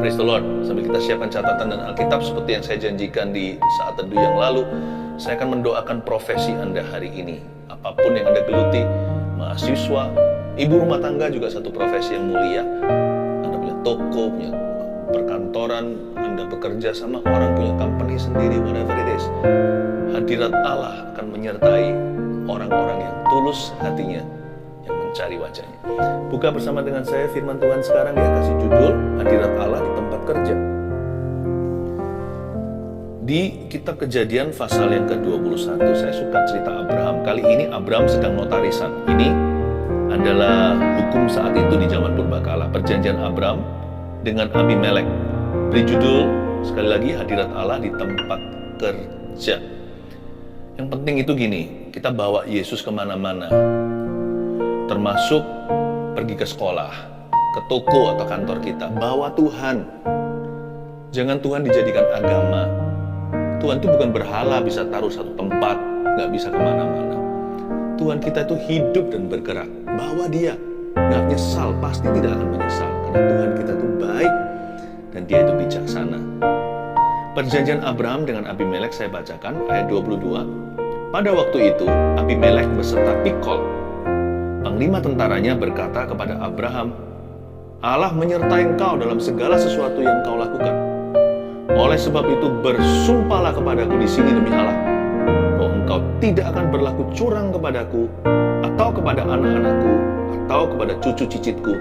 Praise the Lord. Sambil kita siapkan catatan dan Alkitab seperti yang saya janjikan di saat teduh yang lalu, saya akan mendoakan profesi Anda hari ini. Apapun yang Anda geluti, mahasiswa, ibu rumah tangga juga satu profesi yang mulia. Anda punya toko, punya perkantoran, Anda bekerja sama orang, punya company sendiri, whatever it is. Hadirat Allah akan menyertai orang-orang yang tulus hatinya, yang mencari wajahnya. Buka bersama dengan saya firman Tuhan sekarang, ya, kasih judul Hadirat Allah di tempat kerja. Di kitab Kejadian pasal yang ke-21, saya suka cerita Abraham. Kali ini Abraham sedang notarisan. Ini adalah hukum saat itu di zaman purbakala, perjanjian Abraham dengan Abimelek. Beri judul sekali lagi, Hadirat Allah di tempat kerja. Yang penting itu gini, kita bawa Yesus kemana-mana, termasuk pergi ke sekolah, ke toko atau kantor kita. Bawa Tuhan. Jangan Tuhan dijadikan agama. Tuhan itu bukan berhala bisa taruh satu tempat, gak bisa kemana-mana. Tuhan kita itu hidup dan bergerak. Bawa dia. Gak nyesal, pasti tidak akan menyesal. Karena Tuhan kita itu baik dan dia itu bijaksana. Perjanjian Abraham dengan Abimelek saya bacakan ayat 22. Pada waktu itu Abimelek beserta Pikol, panglima tentaranya, berkata kepada Abraham, Allah menyertai engkau dalam segala sesuatu yang kau lakukan. Oleh sebab itu bersumpahlah kepadaku di sini demi Allah, bahwa engkau tidak akan berlaku curang kepadaku, atau kepada anak-anakku, atau kepada cucu cicitku,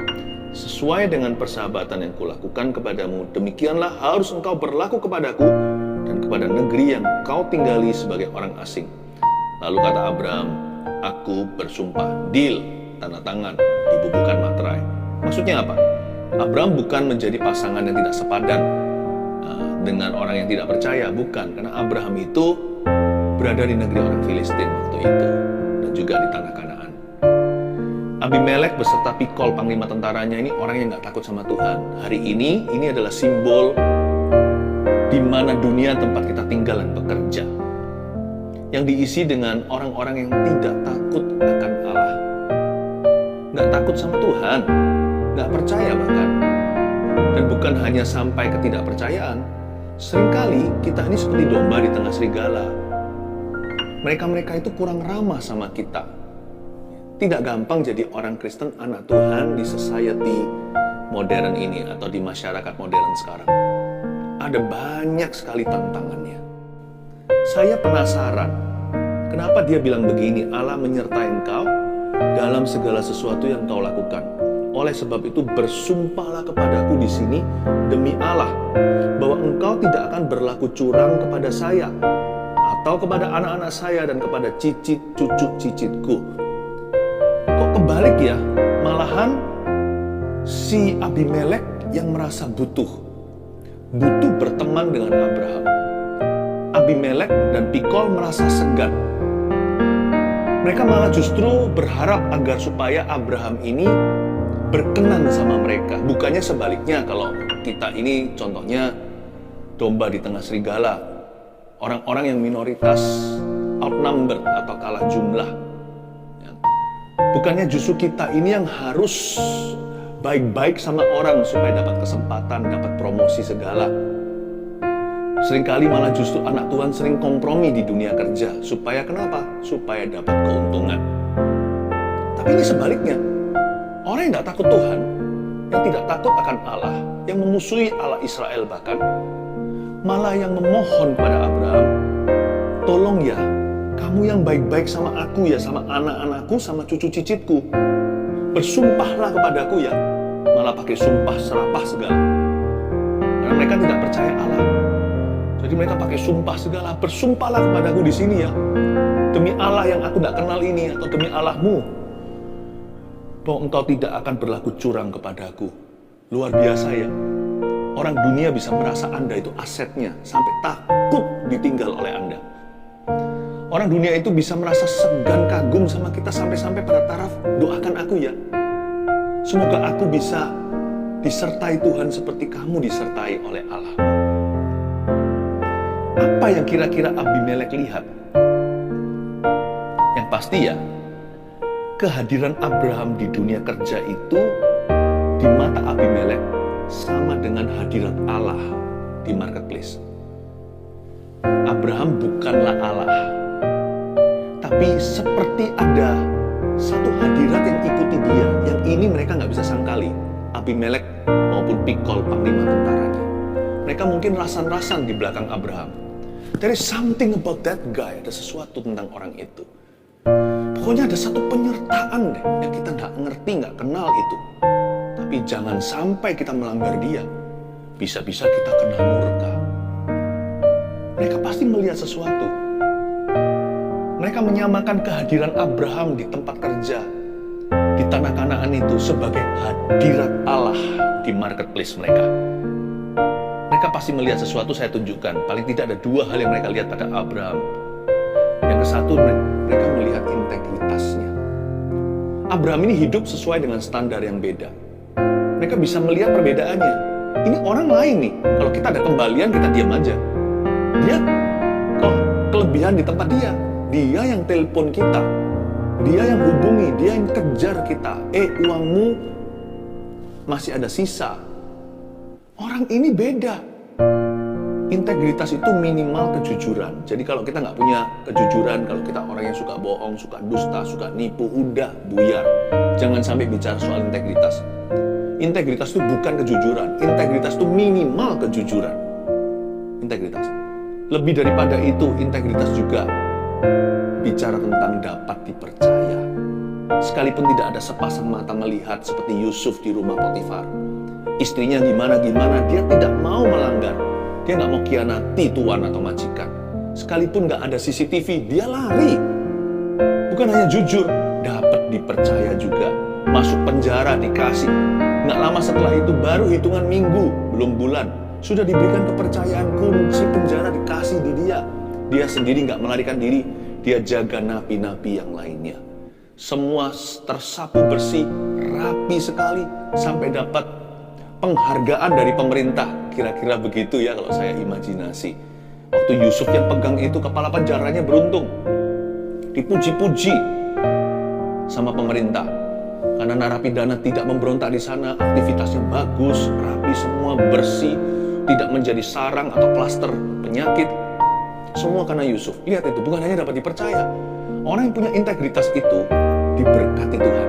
sesuai dengan persahabatan yang kulakukan kepadamu. Demikianlah harus engkau berlaku kepadaku dan kepada negeri yang kau tinggali sebagai orang asing. Lalu kata Abraham, aku bersumpah. Deal, tanda tangan, dibubuhkan materai. Maksudnya apa? Abraham bukan menjadi pasangan yang tidak sepadan dengan orang yang tidak percaya. Bukan, karena Abraham itu berada di negeri orang Filistin waktu itu, dan juga di tanah Kanaan. Abimelek beserta Pikol, panglima tentaranya, ini orang yang gak takut sama Tuhan. Hari ini adalah simbol di mana dunia tempat kita tinggal dan bekerja, yang diisi dengan orang-orang yang tidak takut akan Allah. Gak takut sama Tuhan, gak percaya bahkan. Dan bukan hanya sampai ketidakpercayaan, seringkali kita ini seperti domba di tengah serigala. Mereka-mereka itu kurang ramah sama kita. Tidak gampang jadi orang Kristen, anak Tuhan di society modern ini atau di masyarakat modern sekarang. Ada banyak sekali tantangannya. Saya penasaran, kenapa dia bilang begini, Allah menyertai engkau dalam segala sesuatu yang kau lakukan. Oleh sebab itu bersumpahlah kepadaku di sini demi Allah, bahwa engkau tidak akan berlaku curang kepada saya, atau kepada anak-anak saya dan kepada cicit cucu cicitku. Kok kebalik ya? Malahan si Abimelek yang merasa butuh berteman dengan Abraham. Abimelek dan Pikol merasa segan. Mereka malah justru berharap agar supaya Abraham ini berkenan sama mereka. Bukannya sebaliknya, kalau kita ini contohnya domba di tengah serigala, orang-orang yang minoritas, outnumbered atau kalah jumlah. Bukannya justru kita ini yang harus baik-baik sama orang supaya dapat kesempatan, dapat promosi segala. Seringkali malah justru anak Tuhan sering kompromi di dunia kerja. Supaya kenapa? Supaya dapat keuntungan. Tapi ini sebaliknya. Orang yang tidak takut Tuhan, yang tidak takut akan Allah, yang memusuhi Allah Israel bahkan, malah yang memohon pada Abraham, tolong ya, kamu yang baik-baik sama aku ya, sama anak-anakku, sama cucu cicitku. Bersumpahlah kepadaku ya. Malah pakai sumpah serapah segala. Karena mereka tidak percaya Allah. Jadi mereka pakai sumpah segala. Bersumpahlah kepadaku di sini ya, demi Allah yang aku tidak kenal ini, atau demi Allahmu, bahwa engkau tidak akan berlaku curang kepadaku. Luar biasa ya. Orang dunia bisa merasa Anda itu asetnya, sampai takut ditinggal oleh Anda. Orang dunia itu bisa merasa segan, kagum sama kita, sampai-sampai pada taraf, doakan aku ya. Semoga aku bisa disertai Tuhan seperti kamu disertai oleh Allah. Apa yang kira-kira Abimelek lihat? Yang pasti ya, kehadiran Abraham di dunia kerja itu di mata Abimelek sama dengan hadirat Allah di marketplace. Abraham bukanlah Allah, tapi seperti ada satu hadirat yang ikuti dia, yang ini mereka nggak bisa sangkali. Abimelek maupun Pikol, panglima tentaranya. Mereka mungkin rasan-rasan di belakang Abraham. There is something about that guy, ada sesuatu tentang orang itu. Pokoknya ada satu penyertaan deh, yang kita nggak ngerti, nggak kenal itu. Tapi jangan sampai kita melanggar dia. Bisa-bisa kita kena murka. Mereka pasti melihat sesuatu. Mereka menyamakan kehadiran Abraham di tempat kerja, di tanah Kanaan itu sebagai hadirat Allah di marketplace mereka. Mereka pasti melihat sesuatu, saya tunjukkan. Paling tidak ada dua hal yang mereka lihat pada Abraham. Yang satu, mereka melihat integritasnya. Abraham ini hidup sesuai dengan standar yang beda. Mereka bisa melihat perbedaannya. Ini orang lain nih. Kalau kita ada kembalian, kita diam aja. Dia kok kelebihan di tempat dia. Dia yang telepon kita. Dia yang hubungi, dia yang kejar kita. Uangmu masih ada sisa. Orang ini beda. Integritas itu minimal kejujuran. Jadi kalau kita nggak punya kejujuran, kalau kita orang yang suka bohong, suka dusta, suka nipu, udah buyar. Jangan sampai bicara soal integritas. Integritas itu bukan kejujuran. Integritas itu minimal kejujuran. Integritas. Lebih daripada itu, integritas juga bicara tentang dapat dipercaya. Sekalipun tidak ada sepasang mata melihat seperti Yusuf di rumah Potifar. Istrinya gimana-gimana, dia tidak mau melanggar. Dia nggak mau khianati tuan atau majikan. Sekalipun nggak ada CCTV, dia lari. Bukan hanya jujur, dapat dipercaya juga. Masuk penjara, dikasih. Nggak lama setelah itu, baru hitungan minggu, belum bulan, sudah diberikan kepercayaan, kunci penjara dikasih di dia. Dia sendiri nggak melarikan diri, dia jaga napi-napi yang lainnya. Semua tersapu bersih, rapi sekali, sampai dapat penghargaan dari pemerintah. Kira-kira begitu ya kalau saya imajinasi. Waktu Yusuf yang pegang itu, kepala penjaranya beruntung. Dipuji-puji sama pemerintah. Karena narapidana tidak memberontak di sana, aktivitasnya bagus, rapi semua, bersih, tidak menjadi sarang atau klaster penyakit. Semua karena Yusuf. Lihat itu, bukan hanya dapat dipercaya. Orang yang punya integritas itu diberkati Tuhan.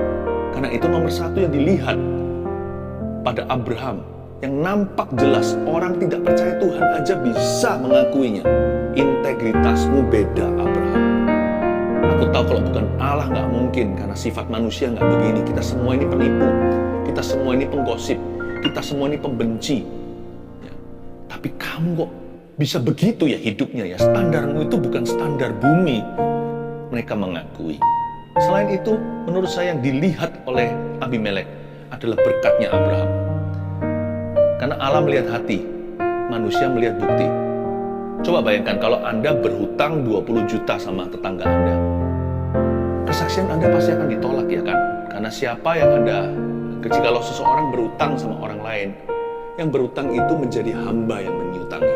Karena itu nomor satu yang dilihat pada Abraham, yang nampak jelas orang tidak percaya Tuhan aja bisa mengakuinya. Integritasmu beda, Abraham. Aku tahu kalau bukan Allah nggak mungkin, karena sifat manusia nggak begini. Kita semua ini penipu, kita semua ini penggosip, kita semua ini pembenci. Ya. Tapi kamu kok bisa begitu ya hidupnya ya. Standarmu itu bukan standar bumi. Mereka mengakui. Selain itu, menurut saya yang dilihat oleh Abimelek adalah berkatnya Abraham. Karena Allah melihat hati, manusia melihat bukti. Coba bayangkan kalau Anda berhutang 20 juta sama tetangga Anda. Kesaksian Anda pasti akan ditolak ya kan? Karena siapa yang Anda, kalau seseorang berhutang sama orang lain, yang berhutang itu menjadi hamba yang menyutangi.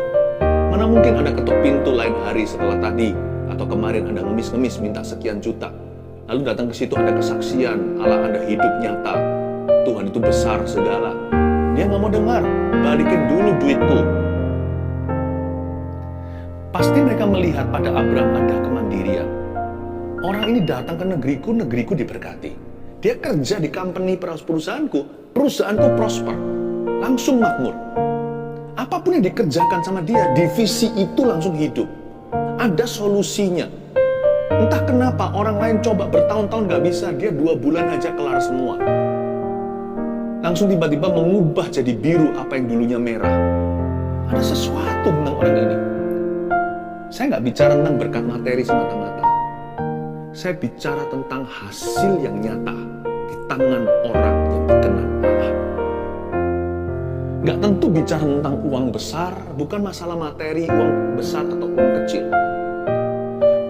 Mana mungkin Anda ketuk pintu lain hari setelah tadi, atau kemarin Anda ngemis-ngemis minta sekian juta. Lalu datang ke situ ada kesaksian, Allah Anda hidup nyata, Tuhan itu besar segala. Dia nggak mau dengar, balikin dulu duitku. Pasti mereka melihat pada Abraham ada kemandirian. Orang ini datang ke negeriku, negeriku diberkati. Dia kerja di company perusahaanku, perusahaanku prosper, langsung makmur. Apapun yang dikerjakan sama dia, divisi itu langsung hidup. Ada solusinya. Entah kenapa orang lain coba bertahun-tahun gak bisa, dia 2 bulan aja kelar semua. Langsung tiba-tiba mengubah jadi biru apa yang dulunya merah. Ada sesuatu tentang orang ini. Saya nggak bicara tentang berkat materi semata-mata. Saya bicara tentang hasil yang nyata di tangan orang yang dikenal Allah. Nggak tentu bicara tentang uang besar, bukan masalah materi, uang besar atau uang kecil.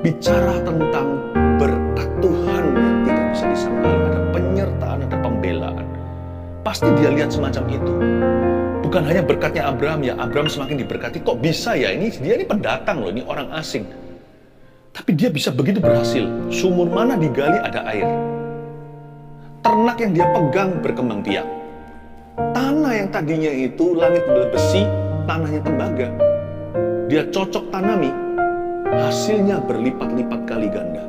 Bicara tentang berkat Tuhan yang tidak bisa disangkal, ada penyertaan, ada pembelaan. Pasti dia lihat semacam itu. Bukan hanya berkatnya Abraham, ya Abraham semakin diberkati, kok bisa ya, dia ini pendatang loh, ini orang asing. Tapi dia bisa begitu berhasil, sumur mana digali ada air. Ternak yang dia pegang berkembang biak. Tanah yang tadinya itu langit adalah besi, tanahnya tembaga, dia cocok tanami, hasilnya berlipat-lipat kali ganda.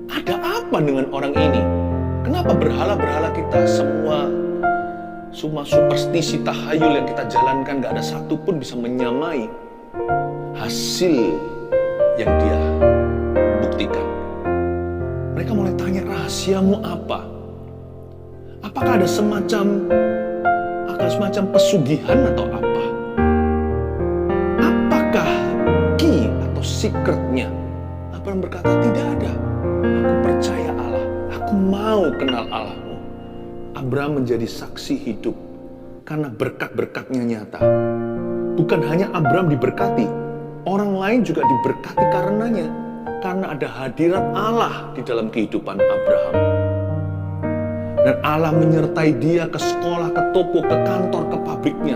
Ada apa dengan orang ini? Kenapa berhala-berhala kita semua superstisi tahayul yang kita jalankan gak ada satupun bisa menyamai hasil yang dia buktikan? Mereka mulai tanya, rahasiamu apa? Apakah ada semacam pesugihan atau apa? Apakah key atau secretnya? Abraham berkata, tidak ada. Aku percaya Allah. Aku mau kenal Allahmu. Abraham menjadi saksi hidup karena berkat-berkatnya nyata. Bukan hanya Abraham diberkati, orang lain juga diberkati karenanya. Karena ada hadirat Allah di dalam kehidupan Abraham. Dan Allah menyertai dia ke sekolah, ke toko, ke kantor, ke pabriknya.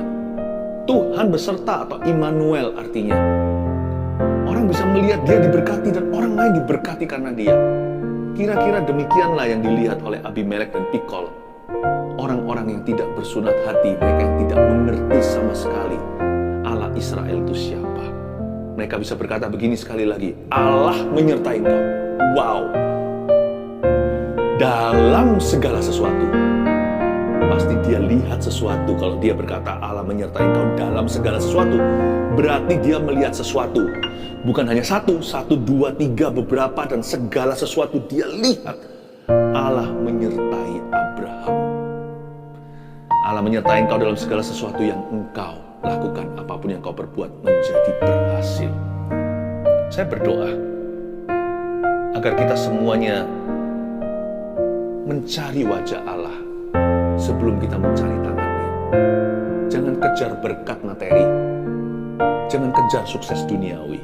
Tuhan beserta atau Immanuel artinya. Orang bisa melihat dia diberkati dan orang lain diberkati karena dia. Kira-kira demikianlah yang dilihat oleh Abimelek dan Pikol. Orang-orang yang tidak bersunat hati, mereka yang tidak mengerti sama sekali Allah Israel itu siapa. Mereka bisa berkata begini sekali lagi, Allah menyertai engkau. Wow. Dalam segala sesuatu. Pasti dia lihat sesuatu kalau dia berkata Allah menyertai engkau dalam segala sesuatu. Berarti dia melihat sesuatu. Bukan hanya satu, dua, tiga, beberapa, dan segala sesuatu dia lihat. Allah menyertai Abraham. Allah menyertai engkau dalam segala sesuatu yang engkau lakukan, apapun yang kau perbuat menjadi berhasil. Saya berdoa agar kita semuanya mencari wajah Allah sebelum kita mencari tangannya. Jangan kejar berkat materi. Jangan kejar sukses duniawi.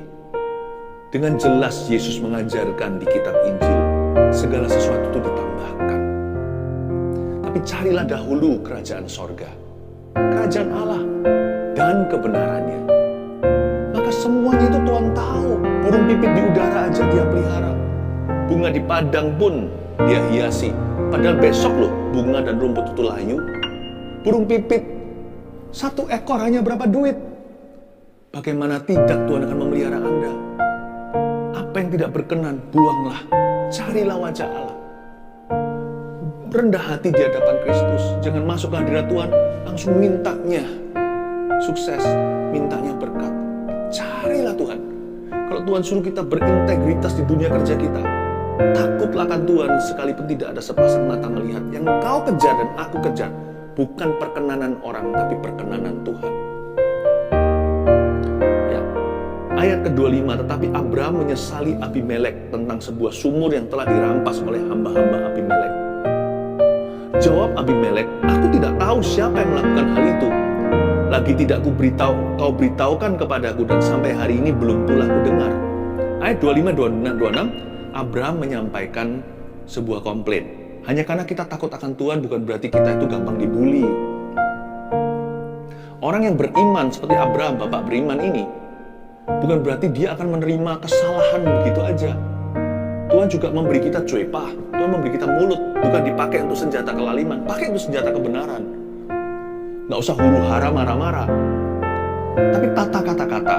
Dengan jelas Yesus mengajarkan di kitab Injil, segala sesuatu itu ditambahkan. Tapi carilah dahulu kerajaan sorga, kerajaan Allah, dan kebenarannya. Maka semuanya itu Tuhan tahu. Burung pipit di udara aja dia pelihara. Bunga di padang pun dia hiasi. Padahal besok loh bunga dan rumput itu layu. Burung pipit satu ekor hanya berapa duit? Bagaimana tidak Tuhan akan memelihara Anda? Apa yang tidak berkenan, buanglah. Carilah wajah Allah. Rendah hati di hadapan Kristus. Jangan masuk ke hadirat Tuhan langsung mintanya sukses, mintanya berkat. Carilah Tuhan. Kalau Tuhan suruh kita berintegritas di dunia kerja kita, takutlah akan Tuhan sekalipun tidak ada sepasang mata melihat. Yang kau kejar dan aku kejar bukan perkenanan orang, tapi perkenanan Tuhan. Ya. Ayat ke-25, tetapi Abraham menyesali Abimelek tentang sebuah sumur yang telah dirampas oleh hamba-hamba Abimelek. Jawab Abimelek, aku tidak tahu siapa yang melakukan hal itu. Lagi tidak kau beritahukan kepadaku, dan sampai hari ini belum pula ku dengar. Ayat 25, 26, Abraham menyampaikan sebuah komplain. Hanya karena kita takut akan Tuhan bukan berarti kita itu gampang dibully. Orang yang beriman seperti Abraham, bapak beriman ini, bukan berarti dia akan menerima kesalahan begitu aja. Tuhan juga memberi kita cuepah, Tuhan memberi kita mulut, bukan dipakai untuk senjata kelaliman, pakai untuk senjata kebenaran. Nggak usah huru hara marah-marah. Tapi tata kata-kata,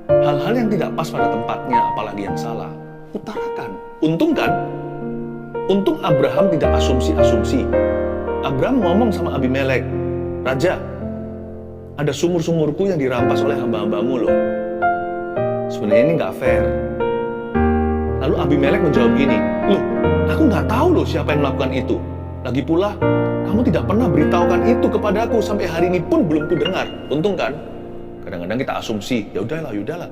hal-hal yang tidak pas pada tempatnya, apalagi yang salah, utarakan. Untung kan? Untung Abraham tidak asumsi-asumsi. Abraham ngomong sama Abimelek, Raja, ada sumur-sumurku yang dirampas oleh hamba-hambamu loh. Sebenarnya ini nggak fair. Lalu Abimelek menjawab gini, loh, aku nggak tahu loh siapa yang melakukan itu. Lagi pula, kamu tidak pernah beritahukan itu kepadaku sampai hari ini pun belum ku dengar. Untung kan? Kadang-kadang kita asumsi, ya udahlah.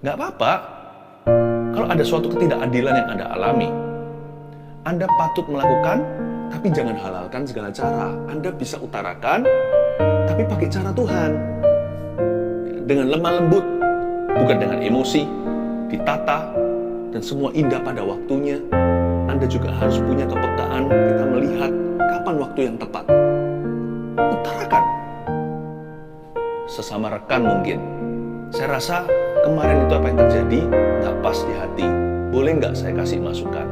Nggak apa-apa. Kalau ada suatu ketidakadilan yang Anda alami, Anda patut melakukan, tapi jangan halalkan segala cara. Anda bisa utarakan, tapi pakai cara Tuhan. Dengan lemah lembut, bukan dengan emosi, ditata, dan semua indah pada waktunya. Anda juga harus punya kepekaan kita melihat kapan waktu yang tepat. Utarakan. Sesama rekan mungkin. Saya rasa kemarin itu apa yang terjadi nggak pas di hati. Boleh nggak saya kasih masukan?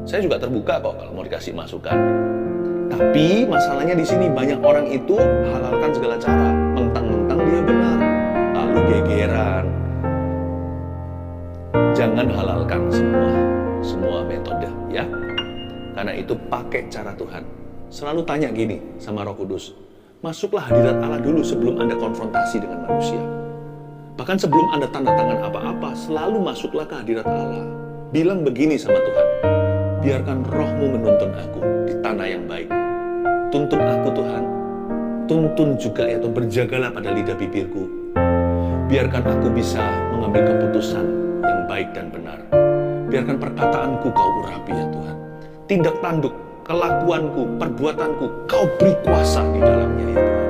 Saya juga terbuka kok kalau mau dikasih masukan. Tapi masalahnya di sini banyak orang itu halalkan segala cara, mentang-mentang dia benar, lalu gegeran. Jangan halalkan semua metode, ya. Karena itu pakai cara Tuhan. Selalu tanya gini sama Roh Kudus, masuklah hadirat Allah dulu sebelum Anda konfrontasi dengan manusia. Bahkan sebelum Anda tanda tangan apa-apa, selalu masuklah ke hadirat Allah. Bilang begini sama Tuhan, biarkan rohmu menuntun aku di tanah yang baik. Tuntun aku Tuhan, tuntun juga ya Tuhan, berjagalah pada lidah bibirku. Biarkan aku bisa mengambil keputusan yang baik dan benar. Biarkan perkataanku kau urapi ya Tuhan. Tindak tanduk, kelakuanku, perbuatanku, kau beri kuasa di dalamnya ya Tuhan.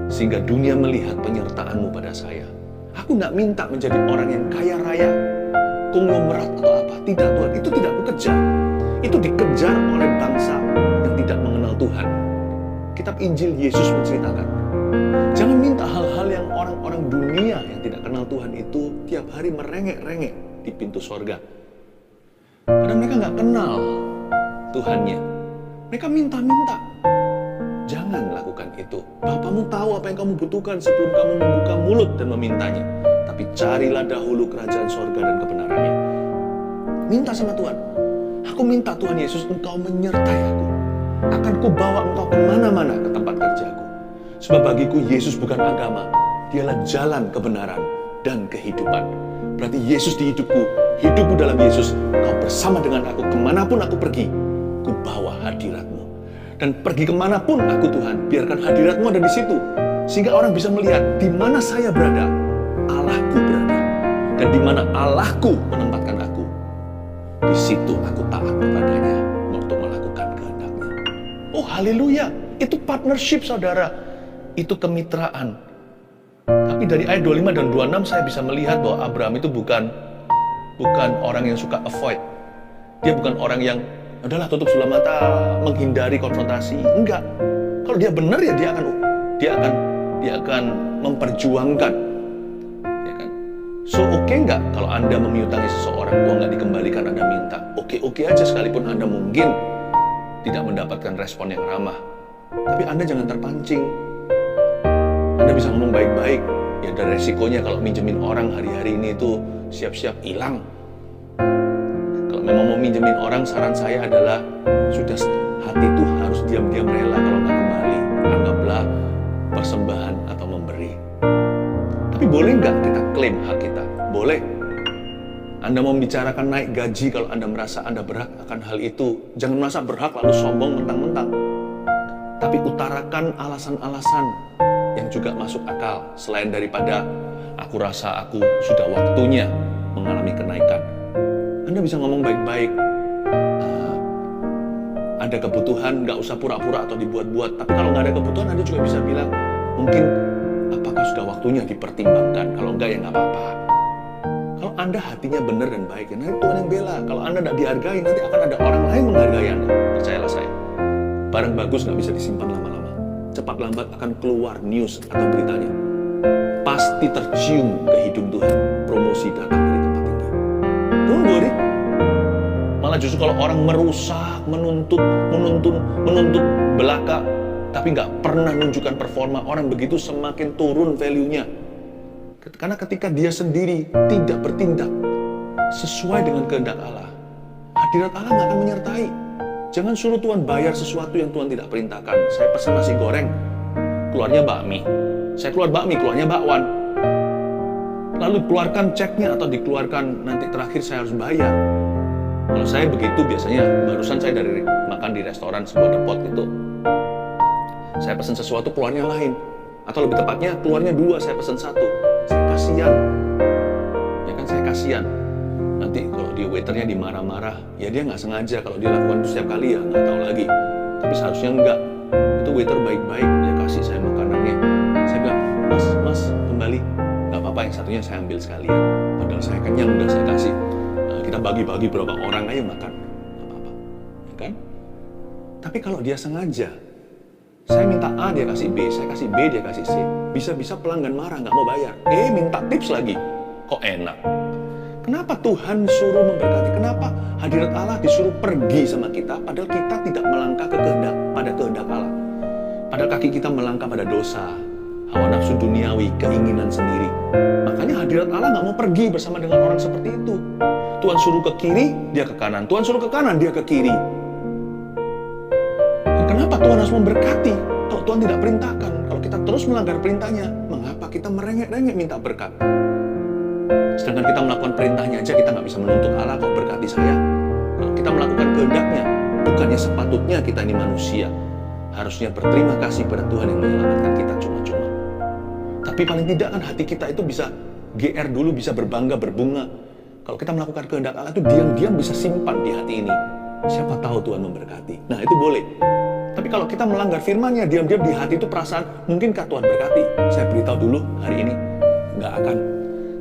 Sehingga dunia melihat penyertaan-Mu pada saya. Aku tidak minta menjadi orang yang kaya raya, konglomerat atau apa. Tidak Tuhan, itu tidak aku kejar. Itu dikejar oleh bangsa yang tidak mengenal Tuhan. Kitab Injil Yesus menceritakan, jangan minta hal-hal yang orang-orang dunia yang tidak kenal Tuhan itu tiap hari merengek-rengek di pintu sorga. Karena mereka nggak kenal Tuhannya. Mereka minta-minta. Jangan lakukan itu. Bapamu tahu apa yang kamu butuhkan sebelum kamu membuka mulut dan memintanya. Tapi carilah dahulu kerajaan sorga dan kebenarannya. Minta sama Tuhan. Aku minta Tuhan Yesus, Engkau menyertai aku. Akan kubawa Engkau kemana-mana ke tempat kerjaku. Sebab bagiku Yesus bukan agama. Dialah jalan kebenaran dan kehidupan. Berarti Yesus di hidupku, hidupku dalam Yesus. Kau bersama dengan aku kemanapun aku pergi. Kubawa hadirat-Mu. Dan pergi kemanapun aku Tuhan, biarkan hadirat-Mu ada di situ. Sehingga orang bisa melihat di mana saya berada, Allahku berada. Dan di mana Allahku menempatkan aku, di situ aku taat kepadanya untuk melakukan kehendak-Nya. Oh haleluya, itu partnership saudara. Itu kemitraan. Tapi dari ayat 25 dan 26 saya bisa melihat bahwa Abraham itu bukan orang yang suka avoid. Dia bukan orang yang adalah tutup sebelah mata, menghindari konfrontasi. Enggak. Kalau dia benar ya dia akan memperjuangkan. Ya kan? So oke enggak kalau Anda memiutangi seseorang, uang enggak dikembalikan Anda minta. Oke aja sekalipun Anda mungkin tidak mendapatkan respon yang ramah. Tapi Anda jangan terpancing. Anda bisa ngomong baik-baik. Ya ada resikonya kalau minjemin orang hari-hari ini itu siap-siap hilang. Memang mau minjemin orang, saran saya adalah sudah hati itu harus diam-diam rela kalau nggak kembali. Anggaplah persembahan atau memberi. Tapi boleh nggak kita klaim hak kita? Boleh. Anda mau membicarakan naik gaji kalau Anda merasa Anda berhak akan hal itu. Jangan merasa berhak lalu sombong mentang-mentang. Tapi utarakan alasan-alasan yang juga masuk akal. Selain daripada aku rasa aku sudah waktunya mengalami kenaikan. Anda bisa ngomong baik-baik. Ada kebutuhan, nggak usah pura-pura atau dibuat-buat. Tapi kalau nggak ada kebutuhan, Anda juga bisa bilang, mungkin apakah sudah waktunya dipertimbangkan? Kalau enggak ya nggak apa-apa. Kalau Anda hatinya benar dan baik, ya nanti Tuhan yang bela. Kalau Anda nggak dihargai, nanti akan ada orang lain menghargai Anda. Percayalah saya. Barang bagus nggak bisa disimpan lama-lama. Cepat lambat akan keluar news atau beritanya. Pasti tercium ke hidung Tuhan. Promosi datang dari tempat tinggi. Don't worry. Malah justru kalau orang merusak, menuntut belaka, tapi nggak pernah menunjukkan performa, orang begitu semakin turun value-nya. Karena ketika dia sendiri tidak bertindak sesuai dengan kehendak Allah, hadirat Allah nggak akan menyertai. Jangan suruh Tuhan bayar sesuatu yang Tuhan tidak perintahkan. Saya pesan nasi goreng, keluarnya bakmi. Saya keluar bakmi, keluarnya bakwan. Lalu keluarkan ceknya atau dikeluarkan nanti terakhir saya harus bayar. Kalau saya begitu biasanya, barusan saya dari makan di restoran sebuah depot itu. Saya pesan sesuatu, keluarnya lain. Atau lebih tepatnya, keluarnya dua, saya pesan satu. Saya kasihan. Ya kan, saya kasihan. Nanti kalau di waiternya dimarah-marah, ya dia nggak sengaja. Kalau dia lakukan itu setiap kali ya nggak tahu lagi. Tapi seharusnya enggak. Itu waiter baik-baik, dia kasih saya makanannya. Saya bilang, mas, kembali. Nggak apa-apa, yang satunya saya ambil sekalian. Padahal saya kenyang, udah saya kasih. Kita bagi-bagi berapa orang aja makan, nggak apa-apa, ya kan? Tapi kalau dia sengaja, saya minta A, dia kasih B, saya kasih B, dia kasih C. Bisa-bisa pelanggan marah, nggak mau bayar. Minta tips lagi. Kok enak? Kenapa Tuhan suruh memberkati? Kenapa hadirat Allah disuruh pergi sama kita, padahal kita tidak melangkah pada kehendak Allah? Padahal kaki kita melangkah pada dosa, hawa nafsu duniawi, keinginan sendiri. Makanya hadirat Allah nggak mau pergi bersama dengan orang seperti itu. Tuhan suruh ke kiri, dia ke kanan. Tuhan suruh ke kanan, dia ke kiri. Dan kenapa Tuhan harus memberkati kalau Tuhan tidak perintahkan? Kalau kita terus melanggar perintahnya, mengapa kita merengek-rengek minta berkat? Sedangkan kita melakukan perintahnya aja, kita nggak bisa menuntut Allah kok berkati saya. Kalau kita melakukan kehendaknya, bukannya sepatutnya kita ini manusia harusnya berterima kasih pada Tuhan yang menyelamatkan kita cuma-cuma. Tapi paling tidak kan hati kita itu bisa GR dulu, bisa berbangga, berbunga. Kalau kita melakukan kehendak Allah itu diam-diam bisa simpan di hati ini. Siapa tahu Tuhan memberkati. Nah itu boleh. Tapi kalau kita melanggar firman-Nya, diam-diam di hati itu perasaan, mungkinkah Tuhan berkati? Saya beritahu dulu hari ini, nggak akan.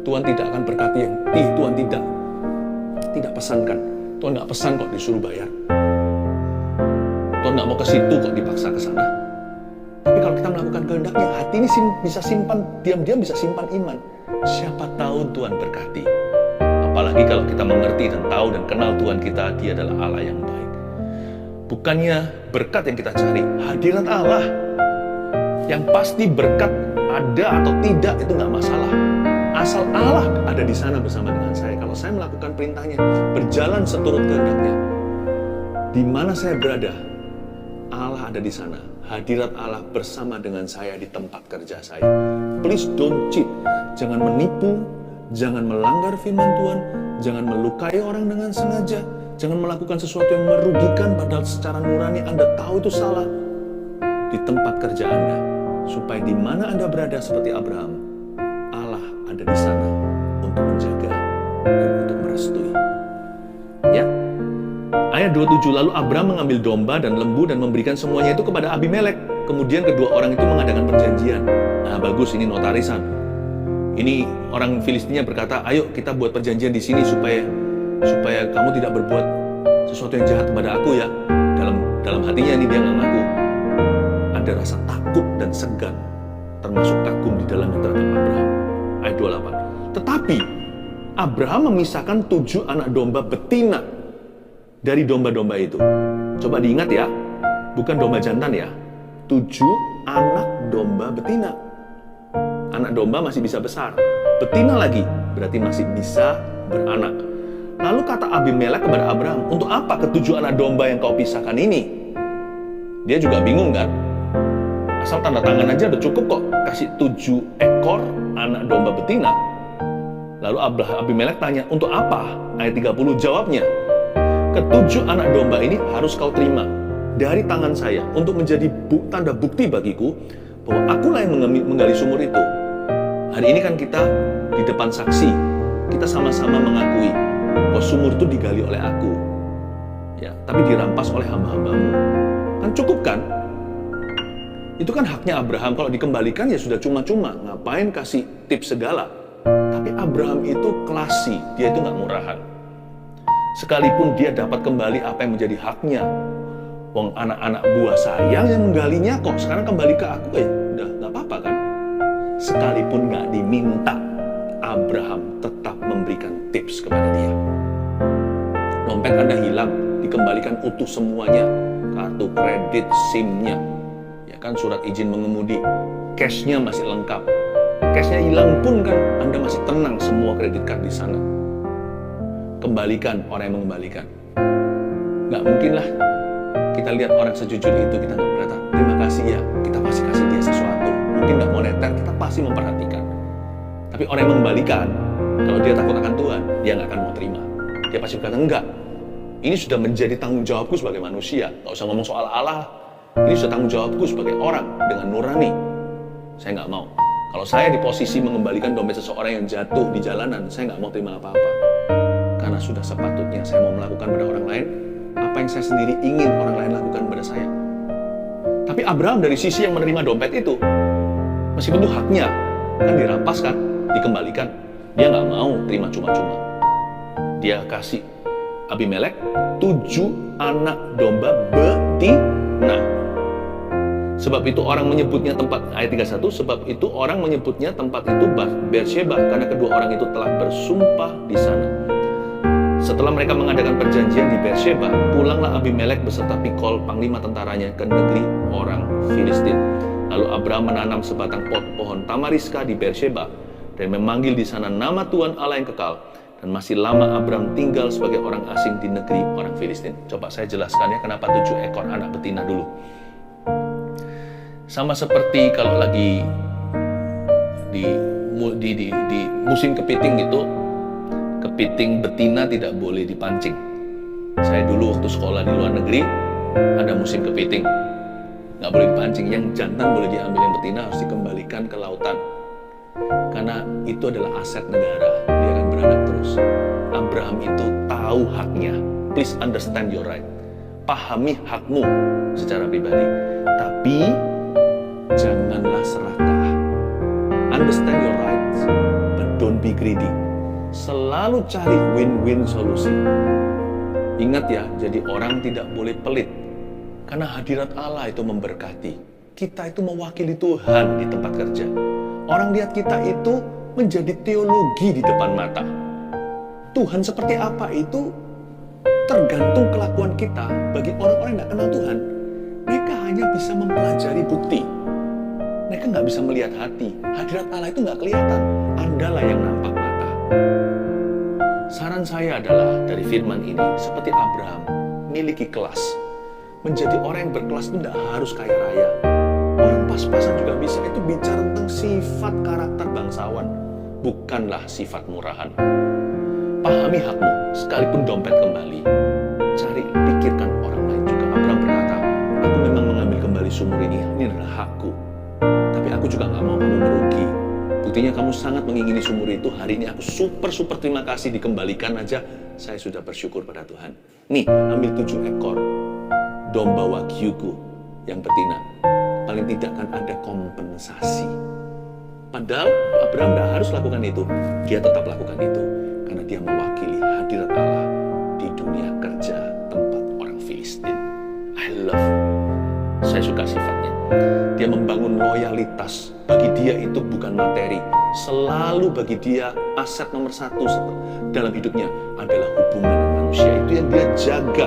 Tuhan tidak akan berkati yang Tuhan tidak pesankan. Tuhan nggak pesan kok disuruh bayar. Tuhan nggak mau ke situ kok dipaksa ke sana. Tapi kalau kita melakukan kehendaknya, hati ini bisa simpan, diam-diam bisa simpan iman. Siapa tahu Tuhan berkati. Apalagi kalau kita mengerti dan tahu dan kenal Tuhan kita, Dia adalah Allah yang baik. Bukannya berkat yang kita cari, hadirat Allah. Yang pasti berkat ada atau tidak itu nggak masalah. Asal Allah ada di sana bersama dengan saya. Kalau saya melakukan perintahnya, berjalan seturut kehendaknya, di mana saya berada, Allah ada di sana. Hadirat Allah bersama dengan saya di tempat kerja saya. Please don't cheat. Jangan menipu, jangan melanggar firman Tuhan, jangan melukai orang dengan sengaja, jangan melakukan sesuatu yang merugikan padahal secara nurani Anda tahu itu salah. Di tempat kerja Anda, supaya di mana Anda berada seperti Abraham, Allah ada di sana untuk menjaga dan untuk merestui. Ya. Ayat 27, lalu Abraham mengambil domba dan lembu dan memberikan semuanya itu kepada Abimelek. Kemudian kedua orang itu mengadakan perjanjian. Nah bagus, ini notarisan. Ini orang Filistinnya berkata, ayo kita buat perjanjian di sini supaya kamu tidak berbuat sesuatu yang jahat kepada aku ya. Dalam hatinya ini dia nggak ngaku. Ada rasa takut dan segan, termasuk kagum di dalamnya terhadap Abraham. Ayat 28. Tetapi Abraham memisahkan 7 anak domba betina dari domba-domba itu. Coba diingat ya, bukan domba jantan ya. 7 anak domba betina. Anak domba masih bisa besar. Betina lagi, berarti masih bisa beranak. Lalu kata Abimelek kepada Abraham, untuk apa ke-7 anak domba yang kau pisahkan ini? Dia juga bingung kan? Asal tanda tangan aja udah cukup kok, kasih 7 ekor anak domba betina. Lalu Abimelek tanya, untuk apa? Ayat 30 jawabnya, ke-7 anak domba ini harus kau terima dari tangan saya untuk menjadi tanda bukti bagiku bahwa akulah yang menggali sumur itu. Hari ini kan kita di depan saksi, kita sama-sama mengakui bahwa sumur itu digali oleh aku, ya, tapi dirampas oleh hamba-hambamu. Kan cukup kan? Itu kan haknya Abraham. Kalau dikembalikan ya sudah cuma-cuma. Ngapain kasih tips segala? Tapi Abraham itu klasi, dia itu nggak murahan. Sekalipun dia dapat kembali apa yang menjadi haknya. Wong anak-anak buah saya yang menggalinya kok sekarang kembali ke aku, udah nggak apa-apa kan? Sekalipun nggak diminta, Abraham tetap memberikan tips kepada dia. Dompet Anda hilang, dikembalikan utuh semuanya, kartu kredit, SIM-nya, ya kan, surat izin mengemudi, cash-nya masih lengkap. Cash-nya hilang pun kan Anda masih tenang, semua kredit card di sana. Kembalikan orang yang mengembalikan. Nggak mungkin lah kita lihat orang sejujur itu, kita nggak berkata terima kasih ya, kita pasti kasih dia sesuatu. Mungkin nggak moneter, kita pasti memperhatikan. Tapi orang yang mengembalikan, kalau dia takut akan Tuhan, dia nggak akan mau terima. Dia pasti berkata, enggak, ini sudah menjadi tanggung jawabku sebagai manusia. Nggak usah ngomong soal Allah, ini sudah tanggung jawabku sebagai orang dengan nurani. Saya nggak mau. Kalau saya di posisi mengembalikan dompet seseorang yang jatuh di jalanan, saya nggak mau terima apa-apa. Karena sudah sepatutnya saya mau melakukan pada orang lain apa yang saya sendiri ingin orang lain lakukan pada saya. Tapi Abraham dari sisi yang menerima dompet itu, meskipun itu haknya, kan dirampas kan, dikembalikan, dia nggak mau terima cuma-cuma. Dia kasih Abimelek 7 anak domba betina. Sebab itu orang menyebutnya tempat, ayat 31, sebab itu orang menyebutnya tempat itu Beersheba, karena kedua orang itu telah bersumpah di sana. Setelah mereka mengadakan perjanjian di Beersheba, pulanglah Abimelek beserta Pikol, panglima tentaranya, ke negeri orang Filistin. Lalu Abraham menanam sebatang pohon tamariska di Beersheba dan memanggil di sana nama Tuhan Allah yang kekal. Dan masih lama Abraham tinggal sebagai orang asing di negeri orang Filistin. Coba saya jelaskan ya kenapa 7 ekor anak betina dulu. Sama seperti kalau lagi di musim kepiting gitu, kepiting betina tidak boleh dipancing. Saya dulu waktu sekolah di luar negeri, ada musim kepiting, nggak boleh dipancing. Yang jantan boleh diambil, yang betina harus dikembalikan ke lautan. Karena itu adalah aset negara, dia akan beranak terus. Abraham itu tahu haknya. Please understand your right. Pahami hakmu secara pribadi. Tapi janganlah serakah. Understand your rights, but don't be greedy. Selalu cari win-win solusi. Ingat ya, jadi orang tidak boleh pelit. Karena hadirat Allah itu memberkati. Kita itu mewakili Tuhan di tempat kerja. Orang lihat kita itu menjadi teologi di depan mata. Tuhan seperti apa itu tergantung kelakuan kita. Bagi orang-orang yang tidak kenal Tuhan, mereka hanya bisa mempelajari bukti. Mereka nggak bisa melihat hati. Hadirat Allah itu nggak kelihatan. Andalah yang nampak mata. Saran saya adalah dari firman ini, seperti Abraham, miliki kelas. Menjadi orang yang berkelas itu tidak harus kaya raya. Orang pas-pasan juga bisa. Itu bicara tentang sifat karakter bangsawan, bukanlah sifat murahan. Pahami hakmu, sekalipun dompet kembali. Cari, pikirkan orang lain juga. Abraham berkata, aku memang mengambil kembali sumur ini adalah hakku. Tapi aku juga nggak mau kamu merugi. Buktinya kamu sangat mengingini sumur itu. Hari ini aku super terima kasih, dikembalikan aja. Saya sudah bersyukur pada Tuhan. Nih, ambil 7 ekor domba wagyuku yang betina. Paling tidak kan ada kompensasi. Padahal Abraham tidak harus lakukan itu. Dia tetap lakukan itu. Karena dia mewakili hadirat Allah di dunia kerja tempat orang Filistin. I love. Saya suka sifatnya. Dia membangun loyalitas. Bagi dia itu bukan materi. Selalu bagi dia aset nomor 1 dalam hidupnya adalah hubungan manusia. Itu yang dia jaga.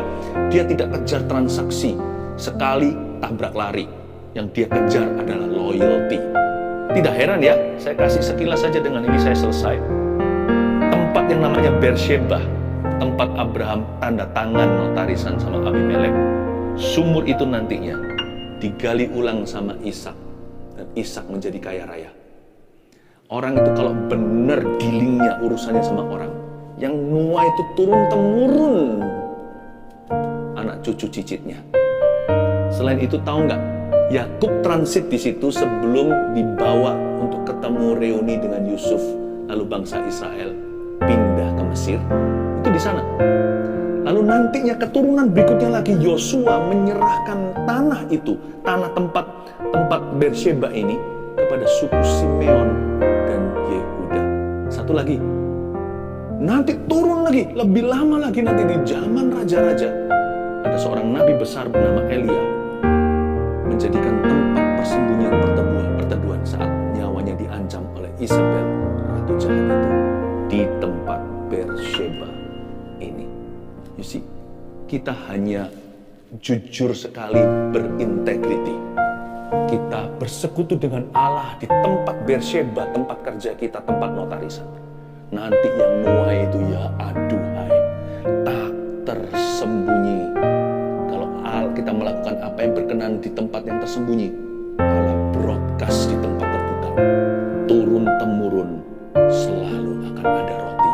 Dia tidak kejar transaksi. Sekali tabrak lari. Yang dia kejar adalah loyalty. Tidak heran ya, saya kasih sekilas saja, dengan ini saya selesai. Tempat yang namanya Beersheba, tempat Abraham tanda tangan notarisan sama Abimelek. Sumur itu nantinya digali ulang sama Ishak, dan Ishak menjadi kaya raya. Orang itu kalau benar dealingnya urusannya sama orang, yang nuai itu turun-temurun anak cucu cicitnya. Selain itu tahu nggak, Yakub transit di situ sebelum dibawa untuk ketemu reuni dengan Yusuf, lalu bangsa Israel pindah ke Mesir. Itu di sana. Lalu nantinya keturunan berikutnya lagi, Yosua menyerahkan tanah itu, tanah tempat Beersheba ini kepada suku Simeon dan Yehuda. Satu lagi, nanti turun lagi, lebih lama lagi nanti di zaman raja-raja, ada seorang nabi besar bernama Elia, menjadikan tempat persembunyian perteduhan saat nyawanya diancam oleh Isabel, ratu jahat itu, di tempat Beersheba ini. You see, kita hanya jujur sekali, berintegriti. Kita bersekutu dengan Allah di tempat Beersheba, tempat kerja kita, tempat notarisan. Nanti yang nuai itu, ya aduhai, tak tersembunyi. Kalau kita melakukan apa yang berkenan di tempat yang tersembunyi, Allah broadcast di tempat terbuka. Turun-temurun selalu akan ada roti.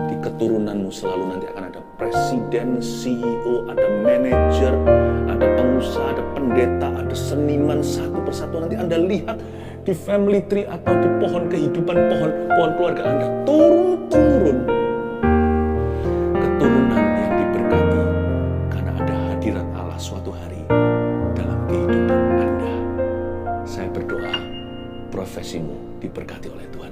Di keturunanmu selalu nanti akan ada presiden, CEO, ada manajer, ada pengusaha, ada pendeta, ada seniman, satu persatu nanti Anda lihat di family tree atau di pohon kehidupan, pohon keluarga Anda, turun-temurun. Keturunan yang diberkati karena ada hadirat Allah suatu hari dalam kehidupan Anda. Saya berdoa profesimu diberkati oleh Tuhan.